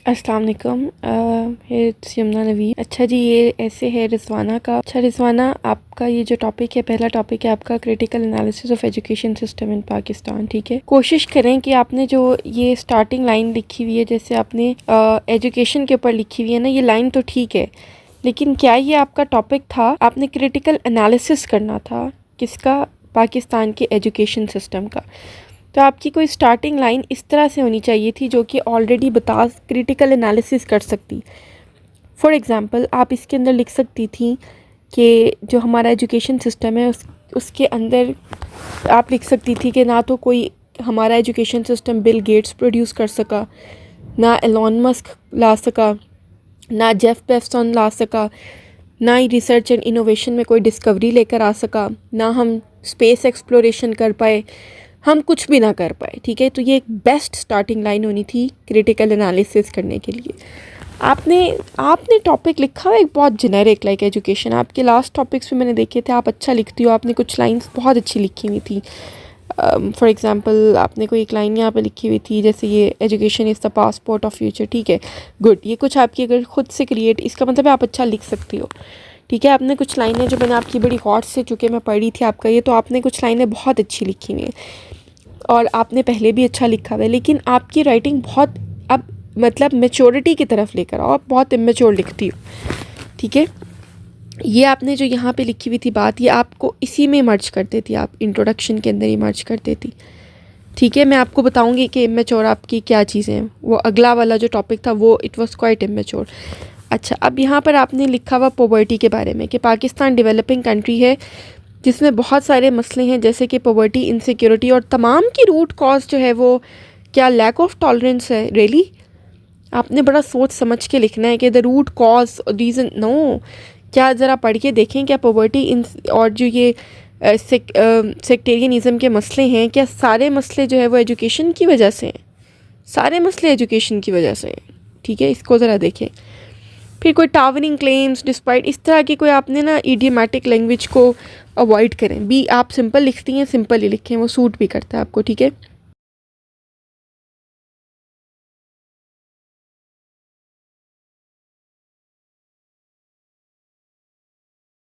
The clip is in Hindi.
अस्सलाम वालेकुम। इट्स यमुना नवीन। अच्छा जी, ये ऐसे है रिजवाना का। अच्छा रिजवाना, आपका ये जो टॉपिक है, पहला टॉपिक है आपका critical analysis of education system in Pakistan. ठीक है, कोशिश करें कि आपने जो ये स्टार्टिंग लाइन लिखी हुई है, जैसे आपने एजुकेशन के ऊपर लिखी हुई है ना, ये लाइन तो ठीक है, लेकिन क्या ये आपका टॉपिक था? आपने क्रिटिकल एनालिसिस करना था किसका? पाकिस्तान के एजुकेशन सिस्टम का। तो आपकी कोई स्टार्टिंग लाइन इस तरह से होनी चाहिए थी जो कि ऑलरेडी बता क्रिटिकल एनालिसिस कर सकती। फॉर एग्ज़ाम्पल, आप इसके अंदर लिख सकती थी कि जो हमारा एजुकेशन सिस्टम है उसके अंदर आप लिख सकती थी कि ना तो कोई हमारा education system Bill Gates produce कर सका, ना एलॉन मस्क ला सका, ना जेफ बेजोस ला सका, ना ही रिसर्च एंड इनोवेशन में कोई डिस्कवरी लेकर आ सका, ना हम स्पेस एक्सप्लोरेशन कर पाए, हम कुछ भी ना कर पाए। ठीक है, तो ये एक बेस्ट स्टार्टिंग लाइन होनी थी क्रिटिकल एनालिसिस करने के लिए। आपने टॉपिक लिखा है एक बहुत जेनेरिक, लाइक एजुकेशन। आपके लास्ट टॉपिक्स भी मैंने देखे थे, आप अच्छा लिखती हो, आपने कुछ लाइंस बहुत अच्छी लिखी हुई थी। फॉर एग्ज़ाम्पल, आपने कोई एक लाइन यहाँ पे लिखी हुई थी, जैसे ये education is the passport of future. ठीक है, गुड। ये कुछ आपकी अगर खुद से क्रिएट, इसका मतलब है आप अच्छा लिख सकती हो। ठीक है, आपने कुछ लाइनें जो मैंने आपकी बड़ी गौर से, चूँकि मैं पढ़ी थी आपका ये, तो आपने कुछ लाइनें बहुत अच्छी लिखी हुई हैं और आपने पहले भी अच्छा लिखा हुआ है, लेकिन आपकी राइटिंग बहुत अब मतलब मैच्योरिटी की तरफ लेकर आओ। आप बहुत इमेच्योर लिखती हो। ठीक है, ये आपने जो यहाँ पे लिखी हुई थी बात, ये आपको इसी में मर्ज कर देती, आप इंट्रोडक्शन के अंदर ही मर्ज कर देती। ठीक है, मैं आपको बताऊंगी कि इमेच्योर आपकी क्या चीज़ें हैं। वो अगला वाला जो टॉपिक था वो इट वाज क्वाइट इमेच्योर। अच्छा, अब यहाँ पर आपने लिखा हुआ पॉवर्टी के बारे में कि पाकिस्तान डेवलपिंग कंट्री है जिसमें बहुत सारे मसले हैं, जैसे कि पॉवर्टी, इनसिक्योरिटी, और तमाम की रूट कॉज जो है वो क्या लैक ऑफ टॉलरेंस है। रियली आपने बड़ा सोच समझ के लिखना है कि the root cause reason no, क्या ज़रा पढ़ के देखें क्या पॉवर्टी इन और जो ये सेक्टेरियनिज़म के मसले हैं, क्या सारे मसले जो है वो एजुकेशन की वजह से हैं? सारे मसले एजुकेशन की वजह से हैं। ठीक है, इसको ज़रा देखें। फिर कोई टावरिंग क्लेम्स डिस्पाइट, इस तरह की कोई आपने ना इडियोमैटिक लैंग्वेज को अवॉइड करें। भी आप सिंपल लिखती हैं, सिंपल ही लिखें, वो सूट भी करता है आपको। ठीक है,